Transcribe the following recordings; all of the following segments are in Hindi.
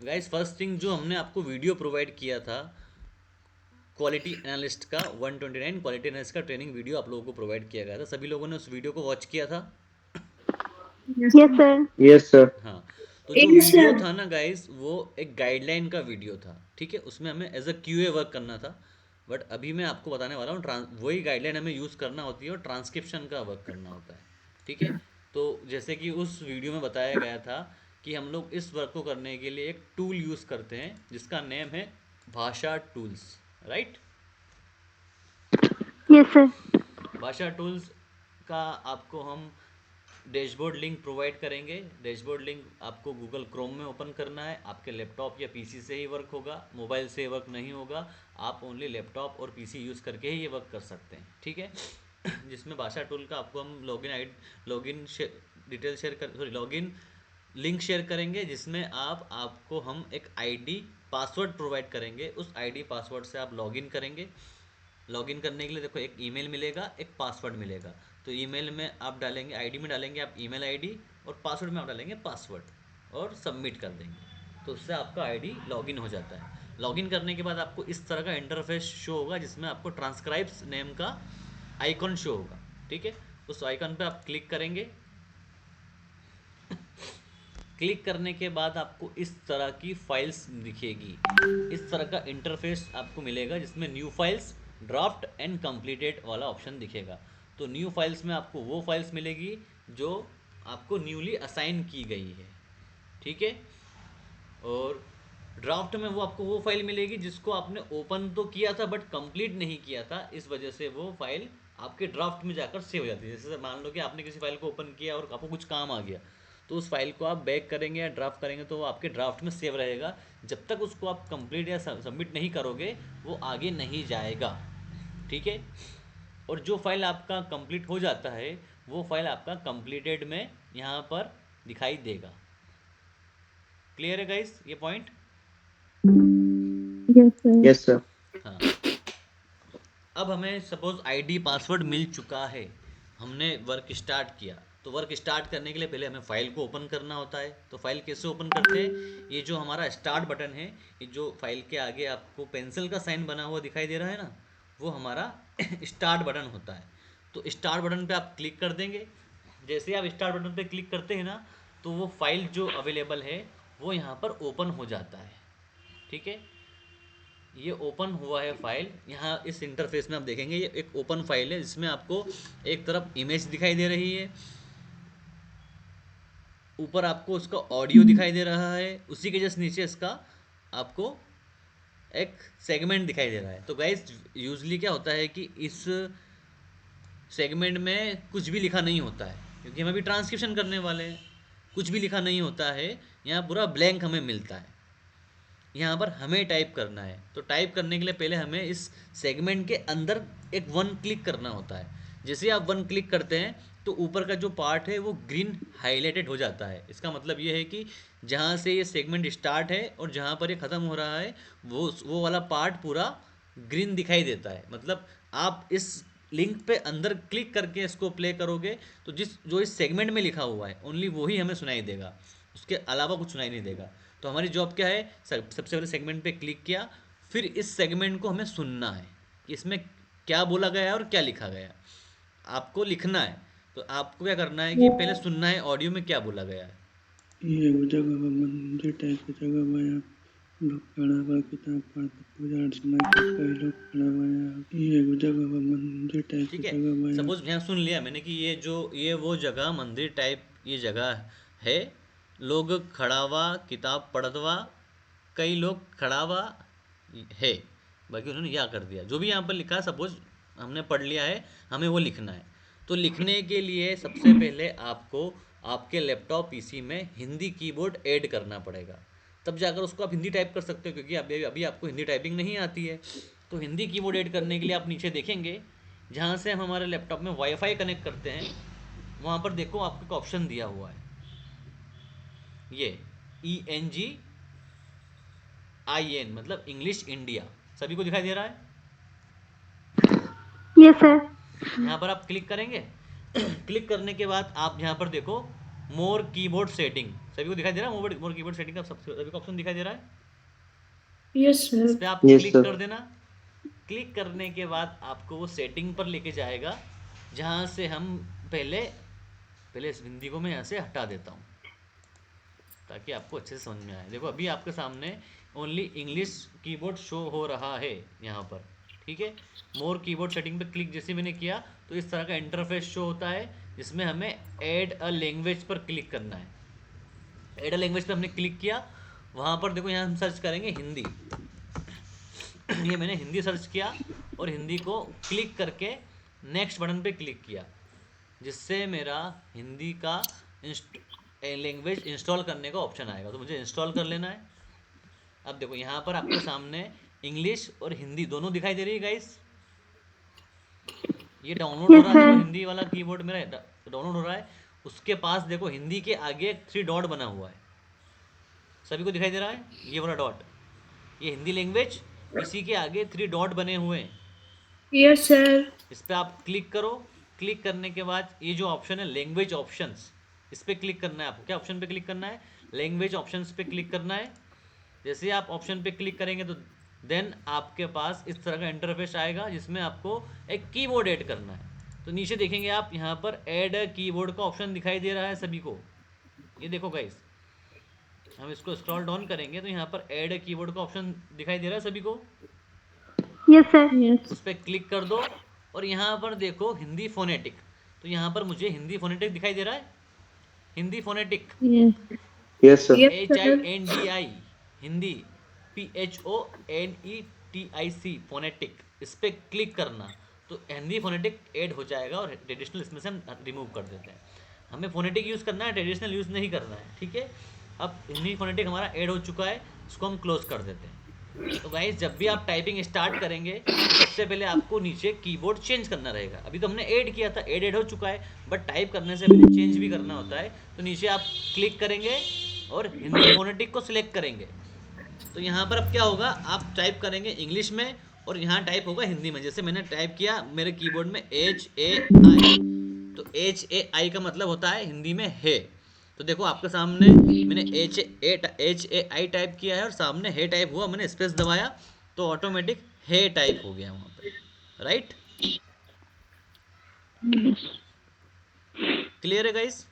गाइस फर्स्ट थिंग जो हमने आपको वीडियो प्रोवाइड किया था क्वालिटी एनालिस्ट का 129 क्वालिटी एनालिस्ट का ट्रेनिंग वीडियो आप लोगों को प्रोवाइड किया गया था, सभी लोगों ने उस वीडियो को वॉच किया था। Yes sir. Yes sir. हाँ, तो जो वीडियो था ना गाइस वो एक गाइडलाइन का वीडियो था, ठीक है, उसमें हमें एज अ क्यूए वर्क करना था। बट अभी मैं आपको बताने वाला हूँ वही गाइडलाइन हमें यूज़ करना होती है और ट्रांसक्रिप्शन का वर्क करना होता है, ठीक है। तो जैसे कि उस वीडियो में बताया गया था कि हम लोग इस वर्क को करने के लिए एक टूल यूज़ करते हैं जिसका नेम है भाषा टूल्स, राइट। Yes sir. भाषा टूल्स का आपको हम डैशबोर्ड लिंक प्रोवाइड करेंगे। डैशबोर्ड लिंक आपको गूगल क्रोम में ओपन करना है, आपके लैपटॉप या पीसी से ही वर्क होगा, मोबाइल से वर्क नहीं होगा। आप ओनली लैपटॉप और पीसी यूज़ करके ही ये वर्क कर सकते हैं, ठीक है। जिसमें भाषा टूल का आपको हम लॉगिन डिटेल शेयर कर सॉरी लॉगिन लिंक शेयर करेंगे, जिसमें आपको हम एक आईडी पासवर्ड प्रोवाइड करेंगे। उस आईडी पासवर्ड से आप लॉगिन करेंगे। लॉगिन करने के लिए देखो एक ईमेल मिलेगा, एक पासवर्ड मिलेगा। तो ईमेल में आप डालेंगे, आईडी में डालेंगे आप ईमेल आईडी, और पासवर्ड में आप डालेंगे पासवर्ड और सबमिट कर देंगे। तो उससे आपका आईडी लॉगिन हो जाता है। लॉगिन करने के बाद आपको इस तरह का इंटरफेस शो होगा जिसमें आपको ट्रांसक्राइब्स नेम का आइकॉन शो होगा, ठीक है। उस आइकन पे आप क्लिक करेंगे। क्लिक करने के बाद आपको इस तरह की फाइल्स दिखेगी। इस तरह का इंटरफेस आपको मिलेगा जिसमें new files, draft and completed वाला ऑप्शन दिखेगा। तो न्यू फाइल्स में आपको वो फाइल्स मिलेगी जो आपको न्यूली असाइन की गई है, ठीक है। और ड्राफ्ट में वो आपको वो फाइल मिलेगी जिसको आपने ओपन तो किया था बट कंप्लीट नहीं किया था, इस वजह से वो फाइल आपके ड्राफ्ट में जाकर सेव हो जाती है। जैसे मान लो कि आपने किसी फाइल को ओपन किया और आपको कुछ काम आ गया, तो उस फाइल को आप बैक करेंगे या ड्राफ्ट करेंगे तो वो आपके ड्राफ्ट में सेव रहेगा। जब तक उसको आप कंप्लीट या सबमिट नहीं करोगे वो आगे नहीं जाएगा, ठीक है। और जो फाइल आपका कंप्लीट हो जाता है वो फाइल आपका कंप्लीटेड में यहाँ पर दिखाई देगा। क्लियर है गाइस ये point? Yes sir. Yes sir. हाँ, अब हमें सपोज आईडी पासवर्ड मिल चुका है, हमने वर्क स्टार्ट किया। तो वर्क स्टार्ट करने के लिए पहले हमें फाइल को ओपन करना होता है। तो फाइल कैसे ओपन करते हैं? ये जो हमारा स्टार्ट बटन है, ये जो फाइल के आगे आपको पेंसिल का साइन बना हुआ दिखाई दे रहा है ना, वो हमारा स्टार्ट बटन होता है। तो स्टार्ट बटन पे आप क्लिक कर देंगे। जैसे ही आप स्टार्ट बटन पे क्लिक करते हैं ना, तो वो फाइल जो अवेलेबल है वो यहाँ पर ओपन हो जाता है, ठीक है। ये ओपन हुआ है फाइल। यहाँ इस इंटरफेस में आप देखेंगे ये एक ओपन फाइल है जिसमें आपको एक तरफ इमेज दिखाई दे रही है, ऊपर आपको उसका ऑडियो दिखाई दे रहा है, उसी के जस्ट नीचे इसका आपको एक सेगमेंट दिखाई दे रहा है। तो गाइस यूजली क्या होता है कि इस सेगमेंट में कुछ भी लिखा नहीं होता है क्योंकि हम अभी ट्रांसक्रिप्शन करने वाले हैं। कुछ भी लिखा नहीं होता है, यहाँ पूरा ब्लैंक हमें मिलता है। यहाँ पर हमें टाइप करना है। तो टाइप करने के लिए पहले हमें इस सेगमेंट के अंदर एक वन क्लिक करना होता है। जैसे आप वन क्लिक करते हैं तो ऊपर का जो पार्ट है वो ग्रीन हाईलाइटेड हो जाता है। इसका मतलब ये है कि जहाँ से ये सेगमेंट स्टार्ट है और जहाँ पर ये ख़त्म हो रहा है वो वाला पार्ट पूरा ग्रीन दिखाई देता है। मतलब आप इस लिंक पे अंदर क्लिक करके इसको प्ले करोगे तो जो इस सेगमेंट में लिखा हुआ है ओनली वो ही हमें सुनाई देगा, उसके अलावा कुछ सुनाई नहीं देगा। तो हमारी जॉब क्या है? सबसे पहले सेगमेंट पे क्लिक किया, फिर इस सेगमेंट को हमें सुनना है कि इसमें क्या बोला गया है और क्या लिखा गया है। आपको लिखना है। तो आपको क्या करना है कि पहले सुनना है ऑडियो में क्या बोला गया है। ये एगो जगह बा मंदिर टाइप के जगह बा। यहाँ लोग खड़ा बा किताब पढ़ता पूजा अर्चना के कई लोग खड़ा बा। यहाँ ये एगो जगह बा मंदिर टाइप के ठीक है, जगह बा। यहाँ सपोज यहाँ सुन लिया मैंने कि ये वो जगह मंदिर टाइप ये जगह है। लोग खड़ावा किताब पढ़तवा, कई लोग खड़ावा है। बाकी उन्होंने या कर दिया, जो भी यहाँ पर लिखा है सपोज हमने पढ़ लिया है, हमें वो लिखना है। तो लिखने के लिए सबसे पहले आपको आपके लैपटॉप पीसी में हिंदी कीबोर्ड ऐड करना पड़ेगा, तब जाकर उसको आप हिंदी टाइप कर सकते हो। क्योंकि अभी अभी आपको हिंदी टाइपिंग नहीं आती है। तो हिंदी कीबोर्ड ऐड करने के लिए आप नीचे देखेंगे, जहाँ से हम हमारे लैपटॉप में वाईफाई कनेक्ट करते हैं, वहाँ पर देखो आपको एक ऑप्शन दिया हुआ है, ये ENGIN मतलब इंग्लिश इंडिया। सभी को दिखाई दे रहा है? Yes sir. यहाँ पर आप क्लिक करेंगे। क्लिक करने के बाद आप यहाँ पर देखो मोर कीबोर्ड सेटिंग, सभी को दिखाई दे रहा है? मोर कीबोर्ड सेटिंग का सभी को ऑप्शन दिखाई दे रहा है? Yes, इस sir. पे आप यस क्लिक सर। कर देना। क्लिक करने के बाद आपको वो सेटिंग पर लेके जाएगा, जहाँ से हम पहले पहले इस हिंदी को मैं यहाँ से हटा देता हूँ ताकि आपको अच्छे से समझ में आए। देखो अभी आपके सामने ओनली इंग्लिश कीबोर्ड शो हो रहा है यहाँ पर, ठीक है। मोर कीबोर्ड सेटिंग पे क्लिक जैसे मैंने किया तो इस तरह का इंटरफेस शो होता है, जिसमें हमें ऐड अ लैंग्वेज पर क्लिक करना है। ऐड अ लैंग्वेज पर हमने क्लिक किया, वहाँ पर देखो यहाँ हम सर्च करेंगे हिंदी। ये मैंने हिंदी सर्च किया और हिंदी को क्लिक करके नेक्स्ट बटन पे क्लिक किया, जिससे मेरा हिंदी का लैंग्वेज इंस्टॉल करने का ऑप्शन आएगा। तो मुझे इंस्टॉल कर लेना है। अब देखो यहाँ पर आपके सामने इंग्लिश और हिंदी दोनों दिखाई दे रही है गाइस। ये डाउनलोड हो Yes, रहा है, देखो sir. हिंदी वाला कीबोर्ड मेरा डाउनलोड हो रहा है। उसके पास देखो हिंदी के आगे 3 डॉट बना हुआ है, सभी को दिखाई दे रहा है? ये वाला डॉट, ये हिंदी लैंग्वेज, इसी के आगे 3 डॉट बने हुए हैं। Yes, sir. इस पर आप क्लिक करो। क्लिक करने के बाद ये जो ऑप्शन है लैंग्वेज ऑप्शंस, इस पर क्लिक करना है आपको। क्या ऑप्शन पे क्लिक करना है? लैंग्वेज ऑप्शंस पे क्लिक करना है। जैसे ही आप ऑप्शन पे क्लिक करेंगे तो देन आपके पास इस तरह का इंटरफेस आएगा, जिसमें आपको एक कीबोर्ड ऐड करना है। तो नीचे देखेंगे आप, यहाँ पर ऐड कीबोर्ड का ऑप्शन दिखाई दे रहा है सभी को। ये देखो गाइस, हम इसको स्क्रॉल डाउन करेंगे तो यहाँ पर ऐड कीबोर्ड का ऑप्शन दिखाई दे रहा है सभी को। Yes, sir. Yes. उस पर क्लिक कर दो और यहाँ पर देखो हिंदी फोनेटिक। तो यहाँ पर मुझे हिंदी फोनेटिक दिखाई दे रहा है, Hindi phonetic, Yes. Yes sir. Yes, HINDI Hindi, PHONETIC phonetic. इस पर क्लिक करना तो हिंदी फोनेटिक ऐड हो जाएगा और ट्रेडिशनल इसमें से हम रिमूव कर देते हैं। हमें फोनेटिक यूज़ करना है, ट्रेडिशनल यूज़ नहीं करना है, ठीक है। अब हिंदी फोनेटिक हमारा ऐड हो चुका है, इसको हम क्लोज कर देते हैं। तो गाइस जब भी आप टाइपिंग स्टार्ट करेंगे तो सबसे पहले आपको नीचे कीबोर्ड चेंज करना रहेगा। अभी तो हमने ऐड किया था, ऐड हो चुका है, बट टाइप करने से पहले चेंज भी करना होता है। तो नीचे आप क्लिक करेंगे और हिंदी फोनेटिक को सिलेक्ट करेंगे। तो यहाँ पर अब क्या होगा, आप टाइप करेंगे इंग्लिश में और यहाँ टाइप होगा हिंदी में। जैसे मैंने टाइप किया मेरे कीबोर्ड में HAI, तो HAI का मतलब होता है हिंदी में है। तो देखो आपके सामने मैंने HAI टाइप किया है और सामने है टाइप हुआ, मैंने स्पेस दबाया तो ऑटोमेटिक है टाइप हो गया वहाँ पे, राइट? क्लियर है गाइस?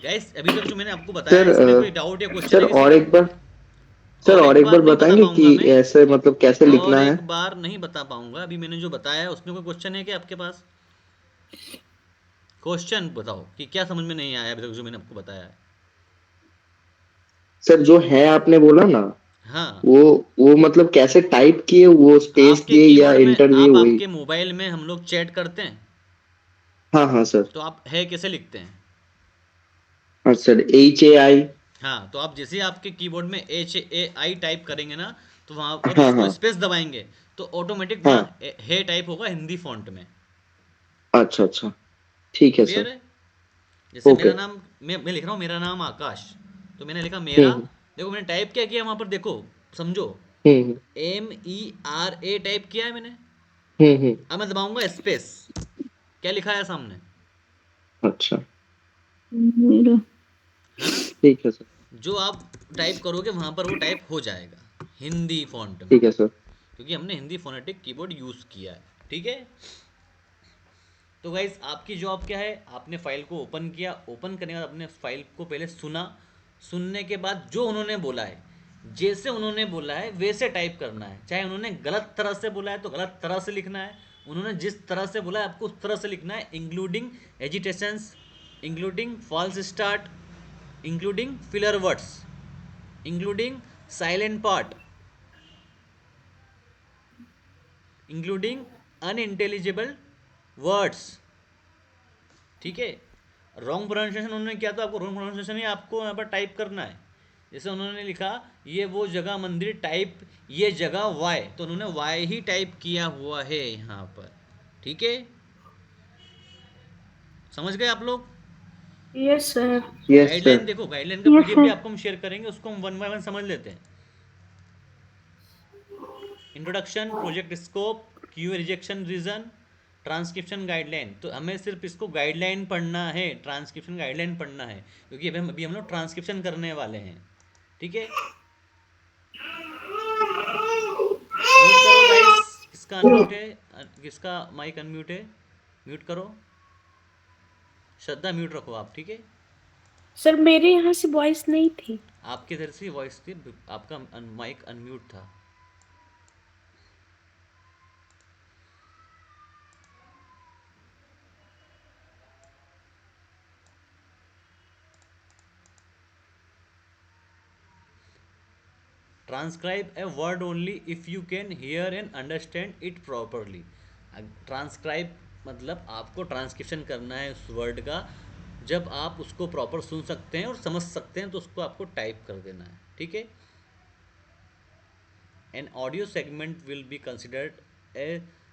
गाइस अभी तक जो मैंने आपको बताया सर इसमें कोई डाउट या क्वेश्चन है सर किसी और का? एक बार, सर और एक बार नहीं बता बताएंगे पाऊंगा कि मैं, ऐसे मतलब कैसे और लिखना है? एक बार नहीं बता पाऊंगा। अभी मैंने जो बताया है उसमें कोई क्वेश्चन है क्या आपके पास? क्वेश्चन बताओ कि क्या समझ में नहीं आया अभी तक जो मैंने आपको बताया है। सर जो है आपने बोला ना, हाँ, वो मतलब कैसे टाइप किए, वो स्पेस आपके दिए या कीबोर्ड में इंटर दिए, आप वही? आपके मोबाइल में हम लोग चैट करते हैं, हाँ हाँ सर। तो आप है कैसे लिखते हैं? हाँ सर, HAI। हाँ, तो आप जैसे ही आपके कीबोर्ड में HAI टाइप करेंगे ना, तो वहाँ और हाँ उसको हाँ स्पेस दबाएंगे तो ऑटोमेटिक हाँ। वहाँ है टाइप होगा हिंदी फॉन्ट में। अच्छा अच्छा, ठीक है क्लियर सर। है? जैसे ओके। मेरा नाम, मैं लिख रहा हूँ मेरा नाम आकाश, तो मैंने लिखा मेरा। हम्म देखो मैंने टाइप क्या किया वहाँ पर, देखो समझो, हम्म MERA टाइप किया है मैंने। हम्म। अब मैं दबाऊंगा स्पेस, क्या लिखा है सामने? अच्छा, है ना? ठीक है सर। जो आप टाइप करोगे वहाँ पर वो टाइप हो जाएगा हिंदी फॉन्ट में, ठीक है सर। क्योंकि हमने हिंदी फोनेटिक कीबोर्ड यूज़ किया है, ठीक है। तो गाइज आपकी जॉब क्या है, आपने फाइल को ओपन किया, ओपन करने के बाद अपने फाइल को पहले सुना, सुनने के बाद जो उन्होंने बोला है, जैसे उन्होंने बोला है वैसे टाइप करना है। चाहे उन्होंने गलत तरह से बोला है तो गलत तरह से लिखना है, उन्होंने जिस तरह से बोला है आपको उस तरह से लिखना है, including agitations, including false start, including filler words, including silent part, including unintelligible words, ठीक है। रॉन्ग प्रोनाउंसिएशन उन्होंने किया तो आपको रॉन्ग प्रोनाउंसिएशन ही आपको यहाँ पर टाइप करना है। जैसे उन्होंने लिखा ये वो जगह मंदिर टाइप ये जगह वाई, तो उन्होंने वाई ही टाइप किया हुआ है यहाँ पर, ठीक है। समझ गए आप लोग? Yes, sir. Yes guideline sir. देखो, गाइडलाइन का Yes, पीडीएफ भी sir. आपको हम शेयर करेंगे, उसको हम 1 बाय 1 समझ लेते हैं। Introduction, project scope, Q rejection reason, transcription guideline, तो हमें सिर्फ इसको गाइडलाइन पढ़ना है, ट्रांसक्रिप्शन गाइडलाइन पढ़ना है, क्योंकि अभी हम लोग ट्रांसक्रिप्शन करने वाले हैं। ठीक है, म्यूट करो गाइस, किसका अनम्यूट है, किसका माइक अनम्यूट है, म्यूट करो। श्रद्धा म्यूट रखो आप, ठीक है। सर मेरे यहाँ से वॉइस नहीं थी। आपके इधर से वॉइस थी, आपका माइक अनम्यूट था। Transcribe a word only if you can hear and understand it properly. Transcribe मतलब आपको ट्रांसक्रिप्शन करना है उस वर्ड का, जब आप उसको प्रॉपर सुन सकते हैं और समझ सकते हैं तो उसको आपको टाइप कर देना है। ठीक है, an audio segment will be considered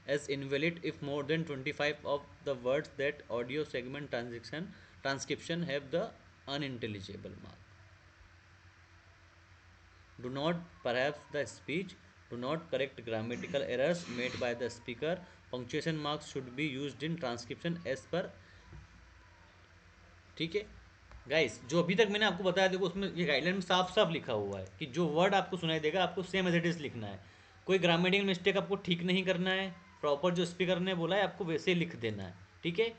as invalid if more than 25 of the words that audio segment transcription have the unintelligible mark. Do not perhaps the speech, do not correct grammatical errors made by the speaker. Punctuation marks should be used in transcription as per। ठीक है गाइस, जो अभी तक मैंने आपको बताया, देखो उसमें ये गाइडलाइन में साफ साफ लिखा हुआ है कि जो वर्ड आपको सुनाई देगा आपको सेम एज इट इज़ लिखना है। कोई ग्रामेटिकल मिस्टेक आपको ठीक नहीं करना है, प्रॉपर जो स्पीकर ने बोला है आपको वैसे ही लिख देना है। ठीक है,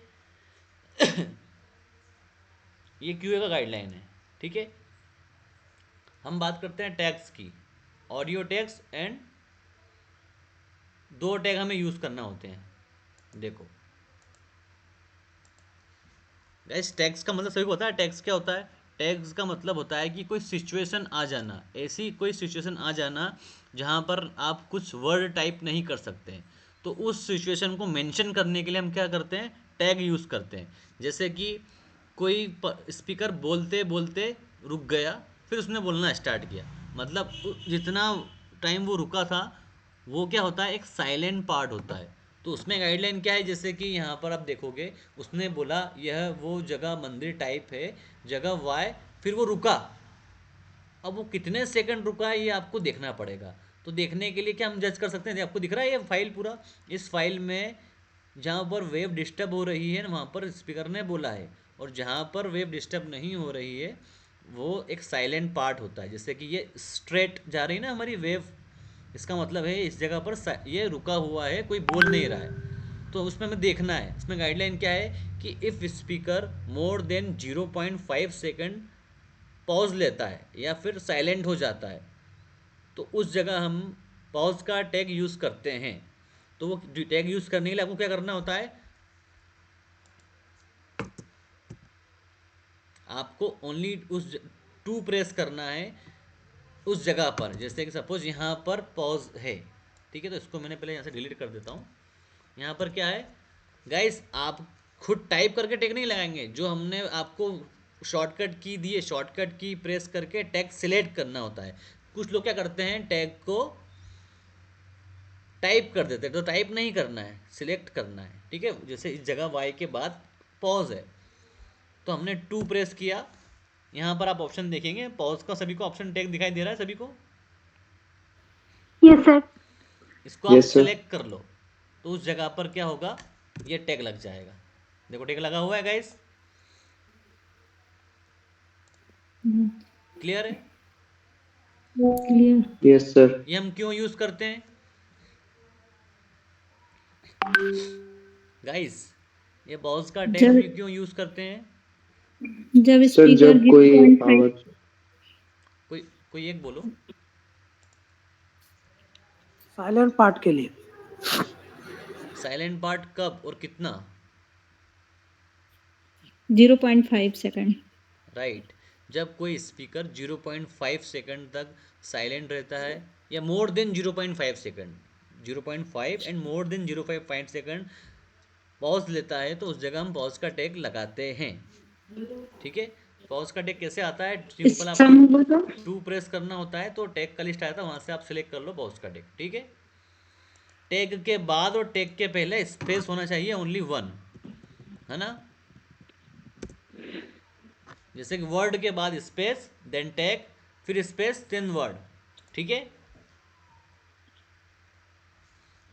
ये क्यूए का गाइडलाइन है। ठीक है, हम बात करते हैं टैग्स की, ऑडियो टैग्स एंड दो टैग हमें यूज़ करना होते हैं। देखो गाइस, टैग्स का मतलब सभी को पता है, टैग्स क्या होता है। टैग्स का मतलब होता है कि कोई सिचुएशन आ जाना, ऐसी कोई सिचुएशन आ जाना जहाँ पर आप कुछ वर्ड टाइप नहीं कर सकते, तो उस सिचुएशन को मेंशन करने के लिए हम क्या करते हैं, टैग यूज़ करते हैं। जैसे कि कोई स्पीकर बोलते बोलते रुक गया, फिर उसने बोलना स्टार्ट किया, मतलब जितना टाइम वो रुका था वो क्या होता है, एक साइलेंट पार्ट होता है। तो उसमें गाइडलाइन क्या है, जैसे कि यहाँ पर आप देखोगे उसने बोला यह वो जगह मंदिर टाइप है, जगह वाई, फिर वो रुका। अब वो कितने सेकंड रुका है ये आपको देखना पड़ेगा। तो देखने के लिए क्या हम जज कर सकते हैं, आपको दिख रहा है ये फाइल पूरा, इस फाइल में जहाँ पर वेव डिस्टर्ब हो रही है वहाँ पर स्पीकर ने बोला है, और जहाँ पर वेव डिस्टर्ब नहीं हो रही है वो एक साइलेंट पार्ट होता है। जैसे कि ये स्ट्रेट जा रही है ना हमारी वेव, इसका मतलब है इस जगह पर ये रुका हुआ है, कोई बोल नहीं रहा है। तो उसमें हमें देखना है, इसमें गाइडलाइन क्या है कि if speaker more than 0.5 second pause लेता है या फिर साइलेंट हो जाता है, तो उस जगह हम पॉज का टैग यूज़ करते हैं। तो वो टैग यूज़ करने के लिए आपको क्या करना होता है, आपको ओनली उस टू प्रेस करना है उस जगह पर। जैसे कि सपोज यहाँ पर पॉज है, ठीक है, तो इसको मैंने पहले यहाँ से डिलीट कर देता हूँ। यहाँ पर क्या है गाइस, आप खुद टाइप करके टैग नहीं लगाएंगे, जो हमने आपको शॉर्टकट की दी है, शॉर्टकट की प्रेस करके टैग सिलेक्ट करना होता है। कुछ लोग क्या करते हैं, टैग को टाइप कर देते हैं, तो टाइप नहीं करना है, सिलेक्ट करना है। ठीक है, जैसे इस जगह वाई के बाद पॉज है, तो हमने टू प्रेस किया, यहाँ पर आप ऑप्शन देखेंगे पॉज का, सभी को ऑप्शन टैग दिखाई दे रहा है सभी को। Yes sir. इसको आप यस सर। सिलेक्ट कर लो, तो उस जगह पर क्या होगा, ये टैग लग जाएगा। देखो टैग लगा हुआ है गाइस, क्लियर है। क्लियर। Yes sir. ये हम क्यों यूज करते हैं गाइस, ये पॉज का टैग हम जब क्यों यूज करते हैं। जब सर स्पीकर जब कोई 0.5 आवाज, कोई कोई एक बोलो। साइलेंट पार्ट के लिए। साइलेंट पार्ट कब और कितना, 0.5 सेकंड। राइट। जब कोई स्पीकर 0.5 सेकंड तक साइलेंट रहता है, या more than 0.5 second, 0.5 and more than 0.5 second pause लेता है, तो उस जगह हम पॉज का टैग लगाते हैं। ठीक है, पॉज का टैग कैसे आता है, सिंपल आपको टू प्रेस करना होता है, तो टैग का लिस्ट आया था वहाँ से आप सिलेक्ट कर लो पॉज का टैग। ठीक है, टैग के बाद और टैग के पहले स्पेस होना चाहिए ओनली वन, है ना। जैसे कि वर्ड के बाद स्पेस, देन टैग, फिर स्पेस, देन वर्ड। ठीक है,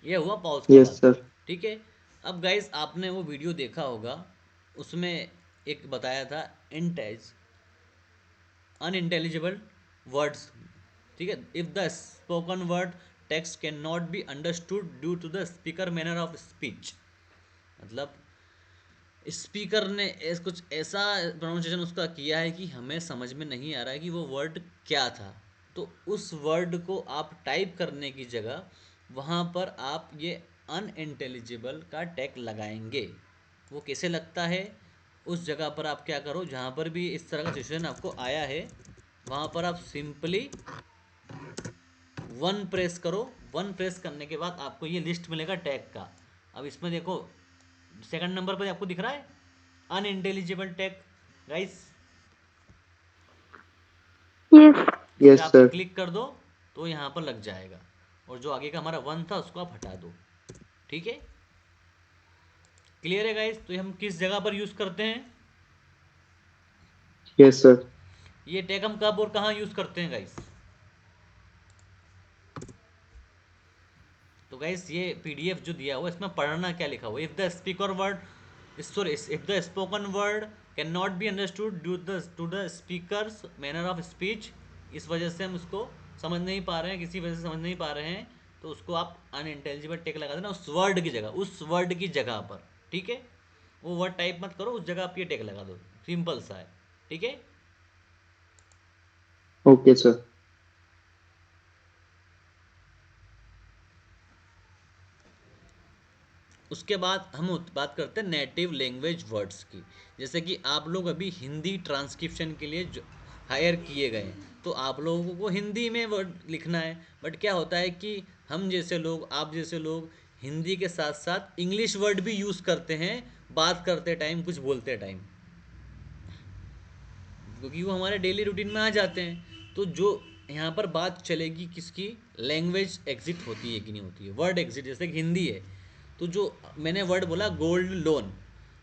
ये हुआ पॉज का यस बात। सर। ठीक है, अब गाइस आपने वो वीडियो देखा होगा, उसमें एक बताया था इंटेज अनइंटेलिजिबल वर्ड्स, ठीक है। If the spoken word text can not be understood due to the speaker manner of speech, मतलब स्पीकर ने कुछ ऐसा प्रोनाउंसिएशन उसका किया है कि हमें समझ में नहीं आ रहा है कि वो वर्ड क्या था। तो उस वर्ड को आप टाइप करने की जगह वहाँ पर आप ये अनइंटेलिजिबल का टैग लगाएंगे। वो कैसे लगता है, उस जगह पर आप क्या करो, जहाँ पर भी इस तरह का सिचुएशन आपको आया है वहाँ पर आप सिंपली वन प्रेस करो। वन प्रेस करने के बाद आपको ये लिस्ट मिलेगा टैग का। अब इसमें देखो सेकंड नंबर पर आपको दिख रहा है अनइंटेलिजिबल टैग गाइस, यस। इस पर यस आप सर। क्लिक कर दो तो यहाँ पर लग जाएगा, और जो आगे का हमारा वन था उसको आप हटा दो, ठीक है। क्लियर है गाइस? तो ये हम किस जगह पर यूज़ करते हैं, यस सर। ये टैग हम कब और कहाँ यूज़ करते हैं गाइस? तो गाइस ये पीडीएफ जो दिया हुआ है इसमें पढ़ना क्या लिखा हुआ है, if the speaker word sorry if the spoken word can not be understood due to the speaker's manner of speech, इस वजह से हम उसको समझ नहीं पा रहे हैं, किसी वजह से समझ नहीं पा रहे हैं, तो उसको आप अनइंटेलिजिबल टेक लगा देना उस वर्ड की जगह, उस वर्ड की जगह पर, ठीक है। वो वर्ड टाइप मत करो, उस जगह आप ये टेक लगा दो, सिंपल सा है, ठीक है। Okay sir. उसके बाद हम बात करते हैं नेटिव लैंग्वेज वर्ड्स की। जैसे कि आप लोग अभी हिंदी ट्रांसक्रिप्शन के लिए जो हायर किए गए हैं, तो आप लोगों को हिंदी में वर्ड लिखना है। बट क्या होता है कि हम जैसे लोग, आप जैसे लोग हिंदी के साथ साथ इंग्लिश वर्ड भी यूज़ करते हैं बात करते टाइम, कुछ बोलते टाइम, क्योंकि वो हमारे डेली रूटीन में आ जाते हैं। तो जो यहाँ पर बात चलेगी किसकी, लैंग्वेज एग्जिट होती है कि नहीं होती है, वर्ड एग्जिट। जैसे कि हिंदी है तो जो मैंने वर्ड बोला गोल्ड लोन,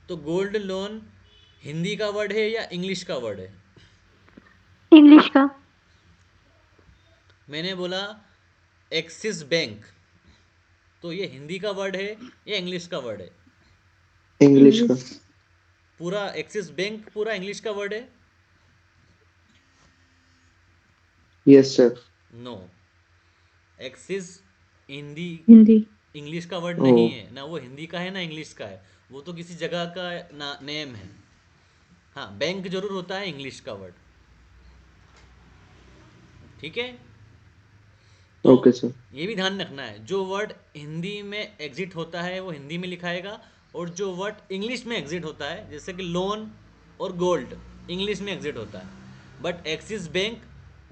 तो गोल्ड लोन हिंदी का वर्ड है या इंग्लिश का वर्ड है? इंग्लिश का। मैंने बोला एक्सिस बैंक, तो ये हिंदी का वर्ड है या इंग्लिश का वर्ड है? इंग्लिश का। पूरा एक्सिस बैंक पूरा इंग्लिश का वर्ड है? Yes sir. No, Axis Hindi Hindi. English का वर्ड ओ। नहीं है ना, वो हिंदी का है ना इंग्लिश का है, वो तो किसी जगह का ना नेम है। हाँ, बैंक जरूर होता है इंग्लिश का वर्ड, ठीक है। तो ओके सर। ये भी ध्यान रखना है, जो वर्ड हिंदी में एग्जिट होता है वो हिंदी में लिखाएगा, और जो वर्ड इंग्लिश में एग्जिट होता है जैसे कि लोन और गोल्ड इंग्लिश में एग्जिट होता है, but axis bank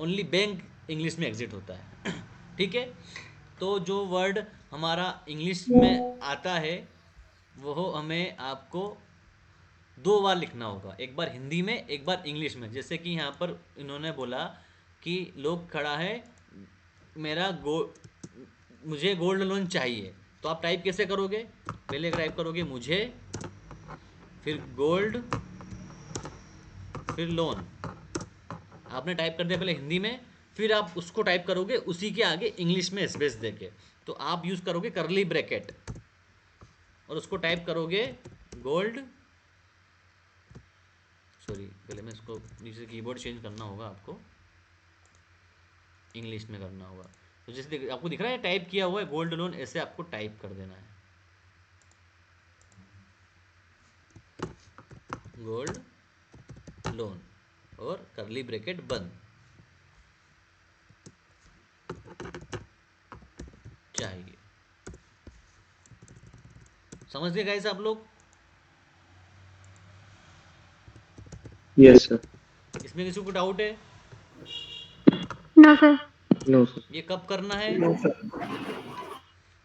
only bank English में एग्जिट होता है ठीक है। तो जो वर्ड हमारा इंग्लिश में आता है वो हमें आपको दो बार लिखना होगा, एक बार हिंदी में एक बार इंग्लिश में। जैसे कि यहाँ पर इन्होंने बोला कि लोग खड़ा है मेरा मुझे गोल्ड लोन चाहिए, तो आप टाइप कैसे करोगे, पहले टाइप करोगे मुझे, फिर गोल्ड, फिर लोन। आपने टाइप कर दिया पहले हिंदी में, फिर आप उसको टाइप करोगे उसी के आगे इंग्लिश में स्पेस देके, तो आप यूज़ करोगे करली ब्रैकेट और उसको टाइप करोगे गोल्ड, सॉरी पहले मैं इसको नीचे कीबोर्ड चेंज करना होगा, आपको इंग्लिश में करना होगा। तो जैसे आपको दिख रहा है टाइप किया हुआ है गोल्ड लोन, ऐसे आपको टाइप कर देना है गोल्ड लोन और करली ब्रैकेट बंद चाहिए। समझ गए गाइस आप लोग? Yes sir. इसमें किसी को डाउट है? No sir. No sir. ये कब करना है? No sir.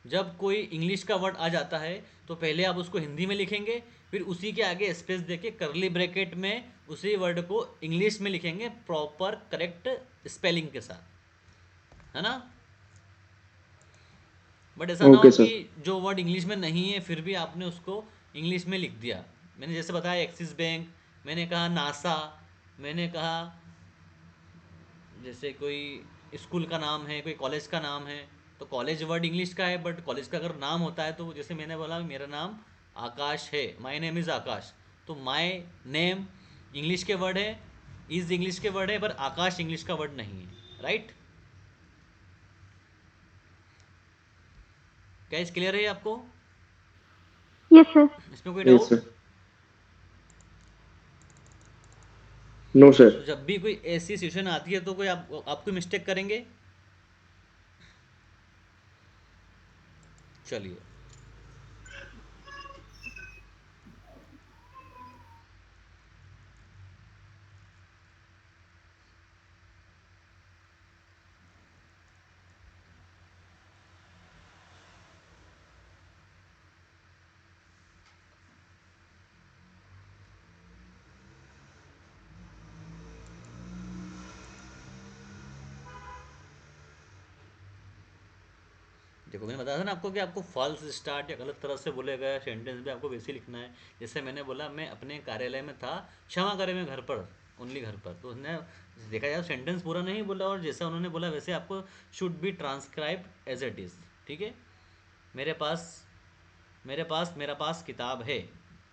जब कोई इंग्लिश का वर्ड आ जाता है तो पहले आप उसको हिंदी में लिखेंगे, फिर उसी के आगे स्पेस देके करली ब्रैकेट में उसी वर्ड को इंग्लिश में लिखेंगे प्रॉपर करेक्ट स्पेलिंग के साथ, है ना। बट ऐसा ना हो ओके कि सर। जो वर्ड इंग्लिश में नहीं है फिर भी आपने उसको इंग्लिश में लिख दिया। मैंने जैसे बताया एक्सिस बैंक, मैंने कहा नासा, मैंने कहा जैसे कोई स्कूल का नाम है, कोई कॉलेज का नाम है, तो कॉलेज वर्ड इंग्लिश का है बट कॉलेज का अगर नाम होता है तो जैसे मैंने बोला मेरा नाम आकाश है, माई नेम इज़ आकाश, तो माई नेम इंग्लिश के वर्ड है, इज इंग्लिश के वर्ड है, पर आकाश इंग्लिश का वर्ड नहीं है, राइट। गाइस क्लियर है आपको? Yes, sir. इसमें कोई यस डाउट? सर। नो तो सर। जब भी कोई ऐसी सिचुएशन आती है तो कोई आप कोई मिस्टेक करेंगे? चलिए, देखो मैंने बताया था ना आपको कि आपको फॉल्स स्टार्ट या गलत तरह से बोले गए सेंटेंस भी आपको वैसे ही लिखना है। जैसे मैंने बोला मैं अपने कार्यालय में था, क्षमा करें मैं घर पर, ओनली घर पर, तो उसने देखा यार सेंटेंस पूरा नहीं बोला, और जैसा उन्होंने बोला वैसे आपको should be transcribed as it is, ठीक है। मेरे पास मेरा पास किताब है,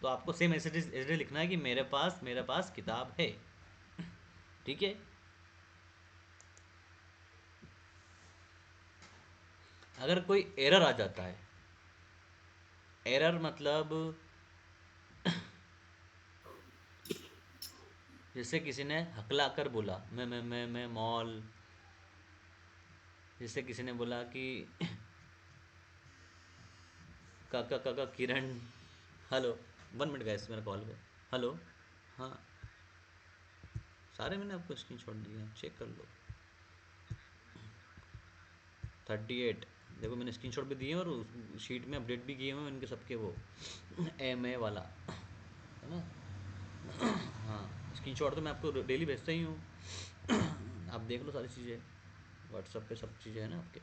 तो आपको सेम एज इट इज लिखना है कि मेरे पास किताब है, ठीक है। अगर कोई एरर आ जाता है, एरर मतलब जैसे किसी ने हकला कर बोला मैं मॉल, जैसे किसी ने बोला कि काका काका किरण, हेलो, 1 मिनट गाइस मेरा कॉल पे, हेलो, हाँ, सारे मैंने आपको स्क्रीनशॉट दिए, चेक कर लो। 38 देखो मैंने स्क्रीनशॉट भी दिए और शीट में अपडेट भी किए हुए हैं उनके सबके, वो MA वाला है ना। हाँ, स्क्रीनशॉट तो मैं आपको डेली भेजता ही हूँ, आप देख लो सारी चीज़ें, व्हाट्सएप पे सब चीज़ें हैं ना आपके।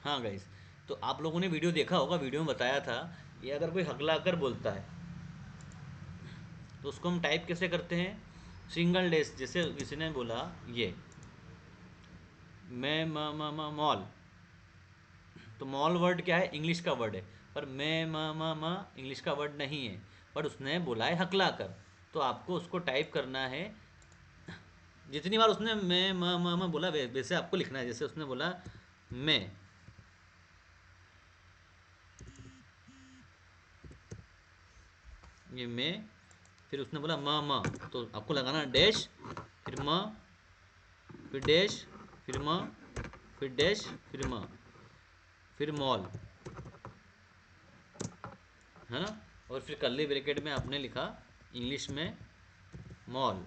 हाँ गाइस, तो आप लोगों ने वीडियो देखा होगा, वीडियो में बताया था, ये अगर कोई हकला कर बोलता है तो उसको हम टाइप कैसे करते हैं, सिंगल डेस, जैसे किसी ने बोला ये मैं मॉल, तो मॉल वर्ड क्या है, इंग्लिश का वर्ड है, पर मैं इंग्लिश का वर्ड नहीं है, पर उसने बोला है हकला कर, तो आपको उसको टाइप करना है, जितनी बार उसने मैं बोला वैसे आपको लिखना है। जैसे उसने बोला मैं, ये मैं, फिर उसने बोला तो आपको लगाना डैश, फिर फिर डैश, फिर फिर डैश, फिर मॉल, है ना, और फिर कर्ली ब्रैकेट में आपने लिखा इंग्लिश में मॉल।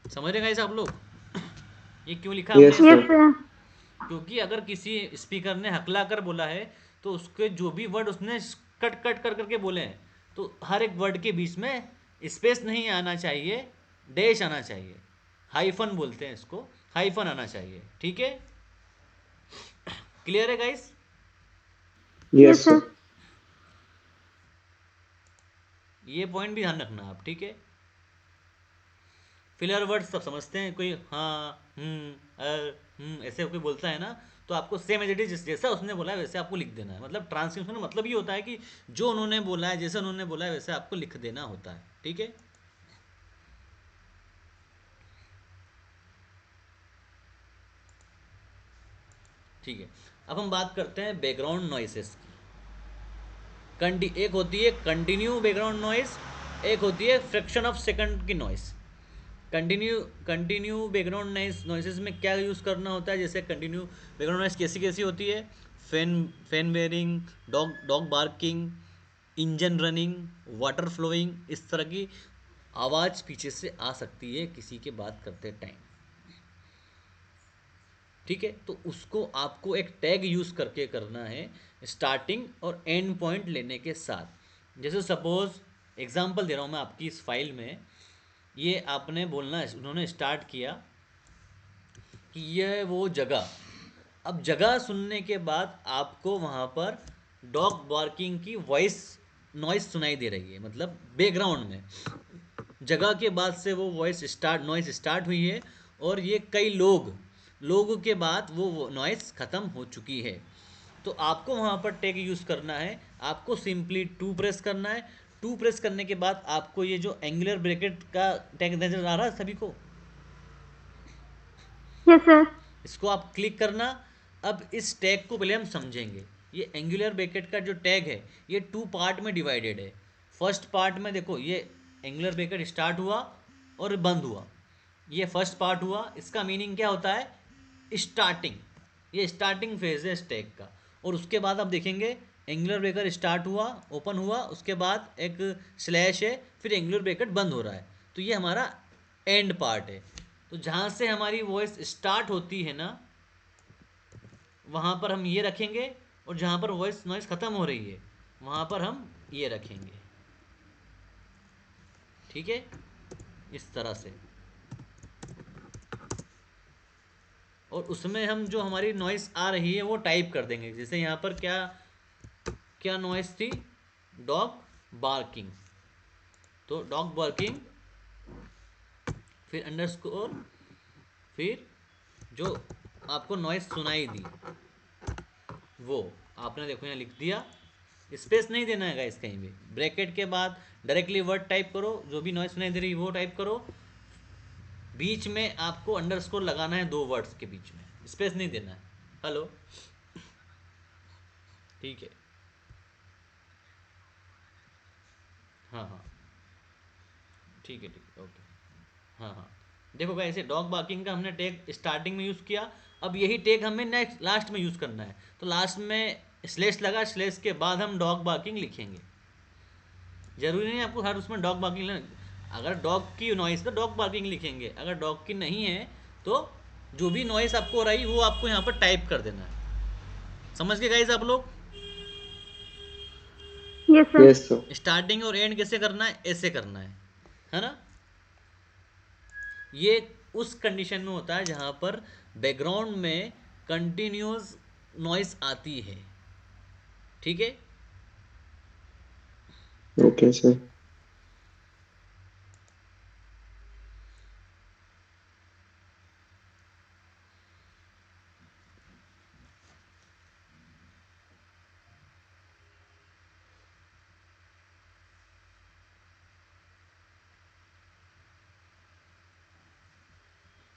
समझ रहे गाइस आप लोग, ये क्यों लिखा आपने यस ऐसा? Yes, sir. sir. क्योंकि अगर किसी स्पीकर ने हकला कर बोला है तो उसके जो भी वर्ड उसने कट कट कर करके बोले हैं, तो हर एक वर्ड के बीच में स्पेस नहीं आना चाहिए, डैश आना चाहिए, हाइफन बोलते हैं इसको, हाइफन आना चाहिए, ठीक है। क्लियर है guys? Yes, yes sir. Sir. ये पॉइंट भी ध्यान रखना आप, ठीक है। फिलर वर्ड सब समझते हैं, कोई हाँ ऐसे कोई बोलता है ना, तो आपको सेम एज इट इज जैसा उसने बोला है वैसे आपको लिख देना है। मतलब ट्रांसक्रिप्शन का मतलब ये होता है कि जो उन्होंने बोला है, जैसे उन्होंने बोला है वैसे आपको लिख देना होता है, ठीक है। ठीक है, अब हम बात करते हैं बैकग्राउंड नॉइसेस की। एक होती है कंटिन्यू बैकग्राउंड नॉइस, एक होती है फ्रैक्शन ऑफ सेकंड की नॉइस। कंटिन्यू बैकग्राउंड नॉइसेस में क्या यूज़ करना होता है, जैसे कंटिन्यू बैकग्राउंड नॉइस कैसी कैसी होती है, fan whirring, dog barking, engine running, water flowing, इस तरह की आवाज़ पीछे से आ सकती है किसी के बात करते टाइम, ठीक है। तो उसको आपको एक टैग यूज़ करके करना है, स्टार्टिंग और एंड पॉइंट लेने के साथ। जैसे सपोज एग्जांपल दे रहा हूँ मैं आपकी इस फाइल में, ये आपने बोलना, उन्होंने स्टार्ट किया कि यह वो जगह, अब जगह सुनने के बाद आपको वहाँ पर डॉग बार्किंग की वॉइस नॉइस सुनाई दे रही है, मतलब बैकग्राउंड में जगह के बाद से वो नॉइस स्टार्ट हुई है, और ये कई लोगों के बाद वो नॉइस ख़त्म हो चुकी है। तो आपको वहाँ पर टैग यूज़ करना है, आपको सिंपली टू प्रेस करना है। टू प्रेस करने के बाद आपको ये जो एंगुलर ब्रैकेट का टैग नज़र आ रहा है सभी को, Yes, sir. इसको आप क्लिक करना। अब इस टैग को पहले हम समझेंगे। ये एंगुलर ब्रैकेट का जो टैग है ये टू पार्ट में डिवाइडेड है। फर्स्ट पार्ट में देखो ये एंगुलर ब्रैकेट स्टार्ट हुआ और बंद हुआ, ये फर्स्ट पार्ट हुआ। इसका मीनिंग क्या होता है? स्टार्टिंग, ये स्टार्टिंग फेज है इस टैग का। और उसके बाद आप देखेंगे एंगुलर ब्रैकेट स्टार्ट हुआ, ओपन हुआ, उसके बाद एक स्लैश है, फिर एंगुलर ब्रैकेट बंद हो रहा है, तो ये हमारा एंड पार्ट है। तो जहाँ से हमारी वॉइस स्टार्ट होती है ना, वहाँ पर हम ये रखेंगे, और जहाँ पर वॉइस नॉइस ख़त्म हो रही है वहाँ पर हम ये रखेंगे। ठीक है, इस तरह से। और उसमें हम जो हमारी नॉइस आ रही है वो टाइप कर देंगे। जैसे यहाँ पर क्या क्या नॉइस थी? डॉग बार्किंग, तो डॉग बार्किंग, फिर अंडरस्कोर, फिर जो आपको नॉइस सुनाई दी वो आपने देखो यहाँ लिख दिया। स्पेस नहीं देना है गाइस कहीं भी। ब्रैकेट के बाद डायरेक्टली वर्ड टाइप करो, जो भी नॉइस सुनाई दे रही है वो टाइप करो। बीच में आपको अंडरस्कोर लगाना है, दो वर्ड्स के बीच में, स्पेस नहीं देना है। हेलो, ठीक है। हाँ हाँ, ठीक है, ठीक है, ओके। हाँ हाँ, देखो गाइस ऐसे डॉग बार्किंग का हमने टैग स्टार्टिंग में यूज़ किया। अब यही टैग हमें नेक्स्ट लास्ट में यूज़ करना है। तो लास्ट में स्लेश लगा, स्लेश के बाद हम डॉग बार्किंग लिखेंगे। जरूरी नहीं आपको हर उसमें डॉग बार्किंग लेना। अगर डॉग की नॉइस तो डॉग बार्किंग लिखेंगे, अगर डॉग की नहीं है तो जो भी नॉइस आपको हो रही वो आपको यहाँ पर टाइप कर देना है। समझ गए गाइस आप लोग? Yes, sir. Yes, sir. Starting और एंड कैसे करना है? ऐसे करना है ना। ये उस कंडीशन में होता है जहाँ पर बैकग्राउंड में कंटिन्यूस नॉइस आती है। ठीक है, Okay, sir.